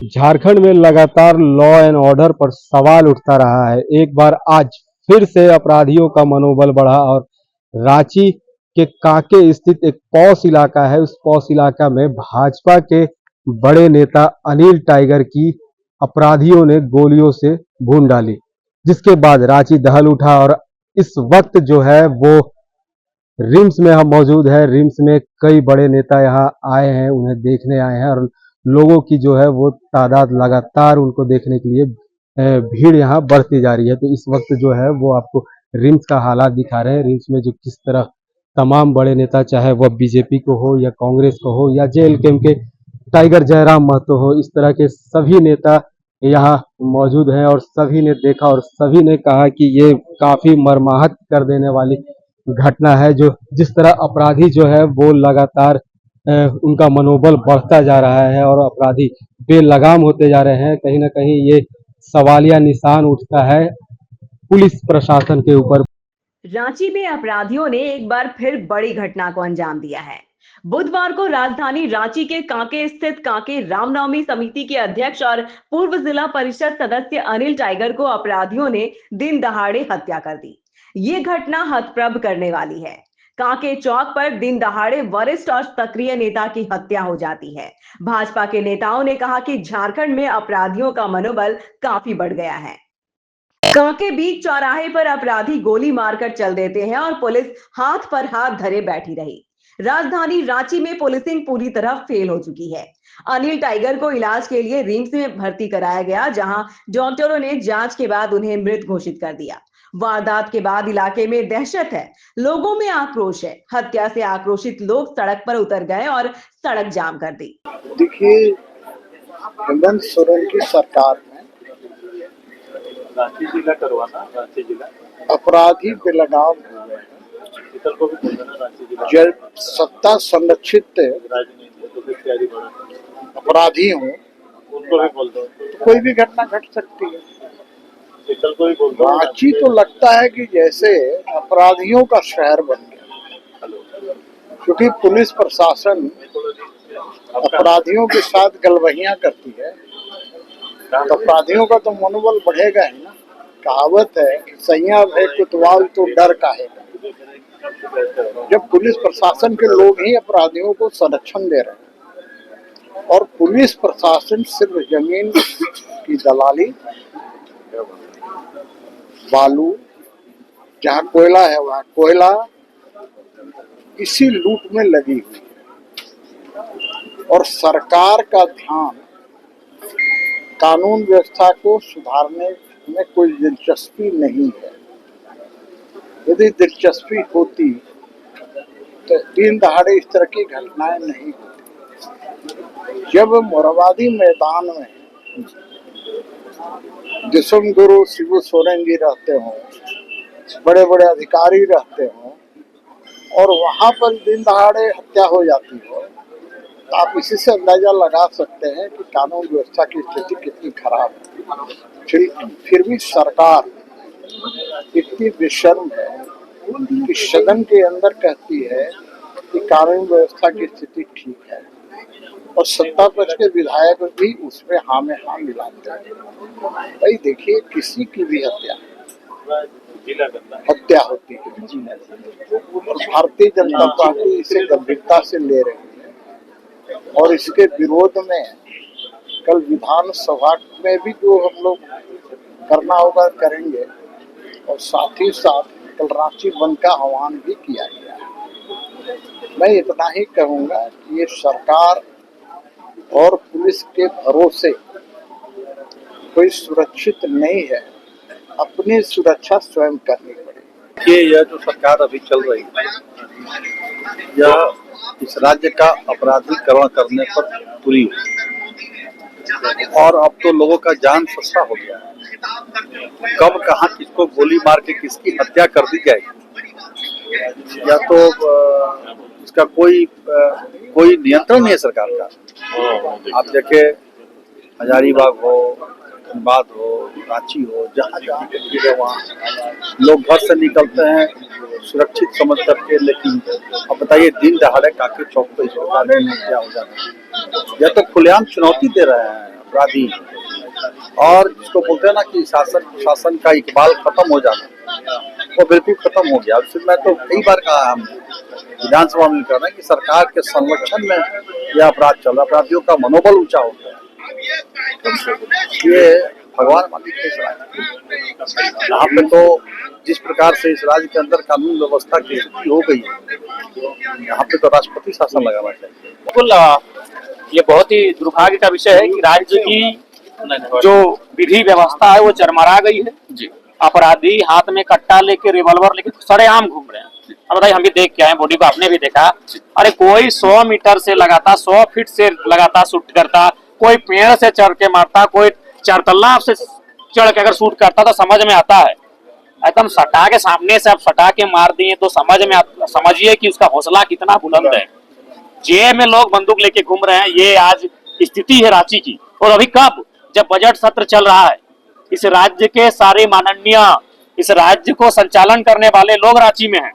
झारखंड में लगातार law and order पर सवाल उठता रहा है। एक बार आज फिर से अपराधियों का मनोबल बढ़ा और रांची के कांके स्थित एक पॉश इलाका है। उस पॉश इलाका में भाजपा के बड़े नेता अनिल टाइगर की अपराधियों ने गोलियों से भून डाली, जिसके बाद रांची दहल उठा और इस वक्त जो है वो रिम्स में हम मौजूद है। रिम्स में कई बड़े नेता यहाँ आए हैं, उन्हें देखने आए हैं और लोगों की जो है वो तादाद लगातार उनको देखने के लिए भीड़ यहाँ बढ़ती जा रही है। तो इस वक्त जो है वो आपको रिम्स का हालात दिखा रहे हैं। रिम्स में जो किस तरह तमाम बड़े नेता, चाहे वह बीजेपी को हो या कांग्रेस को हो या जेएलके के टाइगर जयराम महतो हो, इस तरह के सभी नेता यहाँ मौजूद हैं और सभी ने देखा और सभी ने कहा कि ये काफी मर्माहत कर देने वाली घटना है। जो जिस तरह अपराधी जो है वो लगातार उनका मनोबल बढ़ता जा रहा है और अपराधी बेलगाम होते जा रहे हैं। कहीं ना कहीं ये सवालिया निशान उठता है पुलिस प्रशासन के ऊपर। रांची में अपराधियों ने एक बार फिर बड़ी घटना को अंजाम दिया है। बुधवार को राजधानी रांची के कांके स्थित कांके रामनवमी समिति के अध्यक्ष और पूर्व जिला परिषद सदस्य अनिल टाइगर को अपराधियों ने दिन दहाड़े हत्या कर दी। ये घटना हतप्रभ करने वाली है। कांके चौक पर दिन दहाड़े वरिष्ठ और सक्रिय नेता की हत्या हो जाती है। भाजपा के नेताओं ने कहा कि झारखंड में अपराधियों का मनोबल काफी बढ़ गया है। कांके बीच चौराहे पर अपराधी गोली मारकर चल देते हैं और पुलिस हाथ पर हाथ धरे बैठी रही। राजधानी रांची में पुलिसिंग पूरी तरह फेल हो चुकी है। अनिल टाइगर को इलाज के लिए रिम्स में भर्ती कराया गया, जहां डॉक्टरों ने जांच के बाद उन्हें मृत घोषित कर दिया। वारदात के बाद इलाके में दहशत है, लोगों में आक्रोश है। हत्या से आक्रोशित लोग सड़क पर उतर गए और सड़क जाम कर दी। देखिए, हेमंत सोरेन की सरकार में रांची जिला करवाना, रांची जिला अपराधी बेलगाम हो गए इतर को भी बोल देना रांची जिला। जब सत्ता संरक्षित राजनीति तो फिर तैयारी बढ़ा अपराधी हो उनको भी बोल दो, तो कोई भी घटना घट सकती है। इतर को भी बोल दो। रांची तो लगता है कि जैसे अपराधियों का शहर बन गया, क्योंकि पुलिस प्रशासन अपराधियों के साथ गलबहियां करती है, तो अपराधियों का तो मनोबल बढ़ेगा ही ना। कहावत है, सैया भय कुतवाल तो डर काहेगा। जब पुलिस प्रशासन के लोग ही अपराधियों को संरक्षण दे रहे हैं और पुलिस प्रशासन सिर्फ जमीन की दलाली, बालू, जहाँ कोयला है वहाँ कोयला, इसी लूट में लगी हुई है और सरकार का ध्यान कानून व्यवस्था को सुधारने में कोई दिलचस्पी नहीं है। यदि दिलचस्पी होती तो दिन दहाड़े इस तरह की घटनाएं नहीं होती। जब मोरहाबादी मैदान में दिसम गुरु शिबू सोरेन जी रहते हों, बड़े बड़े अधिकारी रहते हों और वहां पर दिन दहाड़े हत्या हो जाती हो, तो आप इसी से अंदाजा लगा सकते हैं कि कानून व्यवस्था की स्थिति कितनी खराब है। फिर भी सरकार इतनी बेशर्म है कि सदन के अंदर कहती है कि कानून व्यवस्था की स्थिति ठीक है और सत्ता पक्ष के विधायक भी उसमें हाँ में हाँ मिलाते हैं। भाई देखिए, किसी की भी हत्या होती है और भारतीय जनता पार्टी इसे गंभीरता से ले रही है और इसके विरोध में कल विधानसभा में भी जो हम लोग करना होगा करेंगे और साथ ही साथ कल रांची बंद का आह्वान भी किया गया है। मैं इतना ही कहूँगा कि ये सरकार और पुलिस के भरोसे कोई सुरक्षित नहीं है, अपनी सुरक्षा स्वयं करनी पड़ेगी। ये यह जो सरकार अभी चल रही है, यह इस राज्य का अपराधीकरण करने पर तुली हुई और अब तो लोगों का जान सस्ता हो गया है। कब कहाँ किसको गोली मार के किसकी हत्या कर दी जाएगी, या तो इसका कोई नियंत्रण नहीं है सरकार का। आप देखे, हजारीबाग हो, धनबाद हो, रांची हो, जहाँ जहाँ वहाँ लोग घर से निकलते हैं सुरक्षित समझ करके, लेकिन अब बताइए दिन दहाड़े काके चौक पे इस प्रकार की हत्या हो जाती है। यह तो खुलेआम चुनौती दे रहे हैं अपराधी हैं। और जिसको बोलते हैं ना कि शासन का इकबाल खत्म हो जाना, वो बिल्कुल खत्म हो गया। फिर मैं तो कई बार कहा, हम विधानसभा में कर रहे हैं कि सरकार के संरक्षण में यह अपराध चल रहा, अपराधियों का मनोबल ऊंचा हो गया। ये भगवान मालिक के सलाह। यहाँ पे तो जिस प्रकार से इस राज्य के अंदर कानून व्यवस्था की स्थिति हो गई है, यहाँ पे तो राष्ट्रपति शासन लगाना चाहिए। बिल्कुल ये बहुत ही दुर्भाग्य का विषय है कि राज्य की जो विधि व्यवस्था है वो चरमरा गई है जी। अपराधी हाथ में कट्टा लेके रिवॉल्वर लेके सरेआम घूम रहे हैं। अब बताइए, हम भी देख के आए, बॉडी को आपने भी देखा। अरे कोई 100 मीटर से लगाता, 100 फीट से लगाता शूट करता, कोई पेड़ से चढ़ के मारता, कोई 4 तल्ला से चढ़ के अगर शूट करता तो समझ में आता है। एकदम सटा के सामने से आप सटा के मार दिए तो समझिए कि उसका हौसला कितना बुलंद है। जेब में लोग बंदूक लेके घूम रहे हैं, ये आज स्थिति है रांची की। और अभी कब, जब बजट सत्र चल रहा है, इस राज्य के सारे माननीय, इस राज्य को संचालन करने वाले लोग रांची में हैं।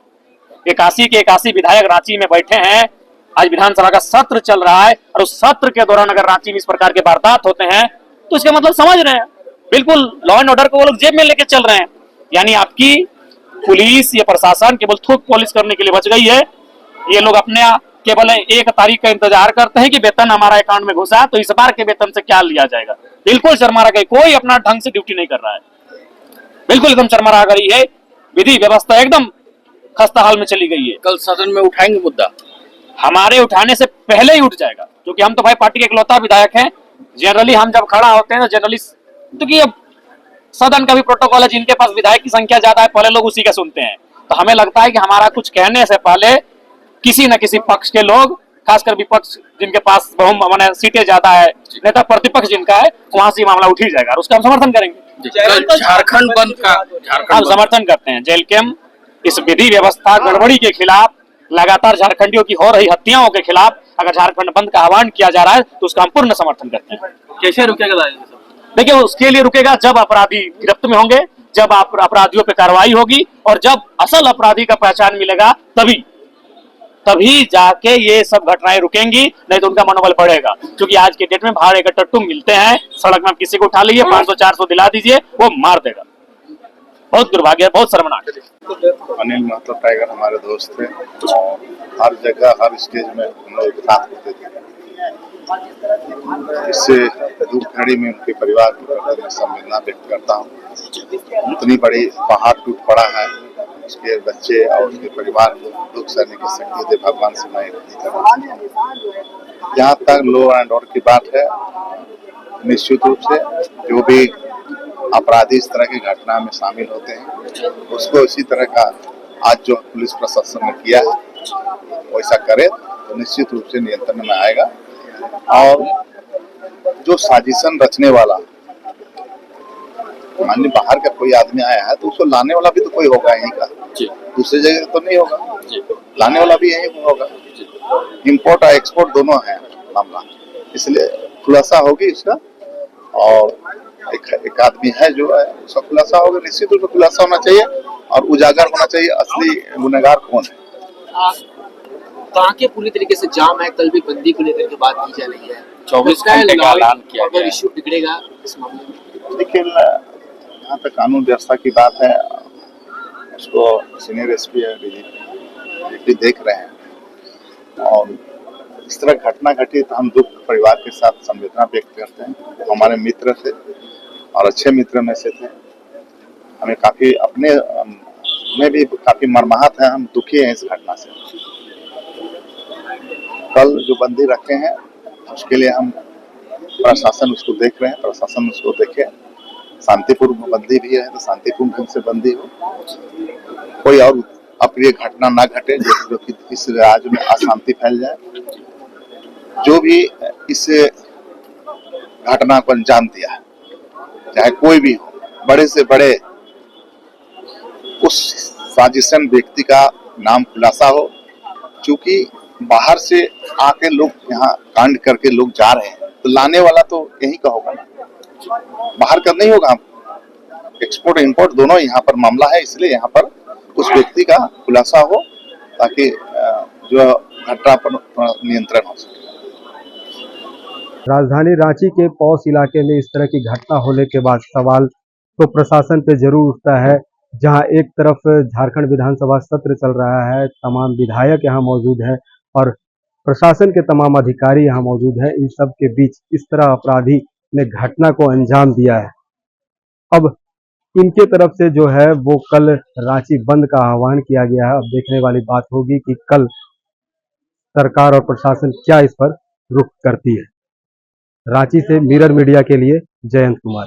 81 के 81 विधायक रांची में बैठे हैं। आज विधानसभा का सत्र चल रहा है और उस सत्र के दौरान अगर रांची में इस प्रकार के वारदात होते हैं तो इसका मतलब समझ रहे हैं, बिल्कुल लॉ एंड ऑर्डर को वो लोग जेब में लेके चल रहे हैं। यानी आपकी पुलिस, ये प्रशासन केवल थूक पॉलिश करने के लिए बच गई है। ये लोग अपने केवल 1 तारीख का इंतजार करते हैं कि वेतन हमारा अकाउंट में घुसा तो इस बार के वेतन से क्या लिया जाएगा। बिल्कुल शर्मा गई, कोई अपना ढंग से ड्यूटी नहीं कर रहा है, बिल्कुल एकदम शर्मा गई है। विधि व्यवस्था एकदम खस्ता हाल में चली गई है। कल सदन में उठाएंगे मुद्दा, हमारे उठाने से पहले ही उठ जाएगा, क्योंकि हम तो भाई पार्टी के इकलौता विधायक हैं। जनरली हम जब खड़ा होते हैं तो जनरली, क्योंकि अब सदन का भी प्रोटोकॉल है, जिनके पास विधायक की संख्या ज्यादा है पहले लोग उसी का सुनते हैं। तो हमें लगता है कि हमारा कुछ कहने से पहले किसी न किसी पक्ष के लोग, खासकर विपक्ष जिनके पास माने सीटें ज्यादा है, नेता प्रतिपक्ष जिनका है, वहां से मामला उठ ही जाएगा और उसका हम समर्थन करेंगे। झारखंड बंद का हम समर्थन करते हैं। जेल कैंप, इस विधि व्यवस्था गड़बड़ी के खिलाफ, लगातार झारखंडियों की हो रही हत्याओं के खिलाफ अगर झारखंड बंद का आह्वान किया जा रहा है तो उसका हम पूर्ण समर्थन करते हैं। कैसे रुकेगा? देखिए, उसके लिए रुकेगा जब अपराधी गिरफ्त में होंगे, जब अपराधियों पे कार्रवाई होगी और जब असल अपराधी का पहचान मिलेगा, तभी जाके ये सब घटनाएं रुकेंगी, नहीं तो उनका मनोबल बढ़ेगा। क्योंकि आज के डेट में भाड़े के टट्टू मिलते हैं सड़क में, आप किसी को उठा लीजिए, 500-400 दिला दीजिए, वो मार देगा। बहुत दुर्भाग्य है, बहुत शर्मनाक है। अनिल महतो टाइगर हमारे दोस्त थे और हर जगह हर स्टेज में हम लोग साथ होते थे। इससे दुख घड़ी में उनके परिवार के प्रति संवेदना व्यक्त करता हूँ। इतनी बड़ी पहाड़ टूट पड़ा है, उसके बच्चे और उसके परिवार को दुख सहने की शक्ति दे भगवान से मैं जहाँ तक लॉ एंड ऑर्डर की बात है, निश्चित रूप से जो भी अपराधी इस तरह की घटना में शामिल होते हैं उसको इसी तरह का आज जो पुलिस प्रशासन ने किया है वैसा करे तो निश्चित रूप से नियंत्रण में आएगा। और जो साजिशन रचने वाला, मान ली बाहर का कोई आदमी आया है तो उसको लाने वाला भी तो कोई होगा यहीं का, दूसरी जगह तो नहीं होगा, लाने वाला भी यहीं होगा। इंपोर्ट और एक्सपोर्ट दोनों है मामला, इसलिए खुलासा होगी उसका। और एक आदमी है जो है उसका खुलासा होगा, निश्चित रूप से खुलासा होना चाहिए और उजागर होना चाहिए असली गुनहगार कौन है। कांके पूरी तरीके से जाम है, कल भी बंदी को लेकर के बात की जा रही है। 24 घंटे का ऐलान किया गया है। इश्यू बिगड़ेगा इस मामले में। लेकिन यहाँ तक कानून व्यवस्था की बात है, उसको सीनियर एसपी है डीजीपी देख रहे हैं और इस तरह घटना घटी तो हम दुख परिवार के साथ संवेदना व्यक्त करते हैं। हमारे मित्र थे और अच्छे मित्र में से थे, हमें काफी अपने में भी काफी मर्माहत है, हम दुखी हैं इस घटना से। कल जो बंदी रखे हैं उसके लिए हम प्रशासन उसको देख रहे हैं, प्रशासन उसको देखे, शांतिपूर्ण बंदी भी है तो शांतिपूर्ण ढंग से बंदी हो, कोई और अप्रिय घटना ना घटे जो कि इस राज्य में अशांति फैल जाए। जो भी इस घटना को अंजाम दिया चाहे कोई भी हो, बड़े से बड़े, उस साजिशन व्यक्ति का नाम खुलासा हो। क्योंकि बाहर से आके लोग यहाँ कांड करके लोग जा रहे हैं तो लाने वाला तो यही का होगा ना, बाहर का नहीं होगा। एक्सपोर्ट इंपोर्ट दोनों यहाँ पर मामला है, इसलिए यहाँ पर उस व्यक्ति का खुलासा हो ताकि जो घटना पर नियंत्रण हो सके। राजधानी रांची के पौस इलाके में इस तरह की घटना होने के बाद सवाल तो प्रशासन पे जरूर उठता है। जहां एक तरफ झारखंड विधानसभा सत्र चल रहा है, तमाम विधायक यहां मौजूद हैं और प्रशासन के तमाम अधिकारी यहां मौजूद हैं। इन सब के बीच इस तरह अपराधी ने घटना को अंजाम दिया है। अब इनके तरफ से जो है वो कल रांची बंद का आह्वान किया गया है। अब देखने वाली बात होगी कि कल सरकार और प्रशासन क्या इस पर रुख करती है। रांची से मिरर मीडिया के लिए जयंत कुमार।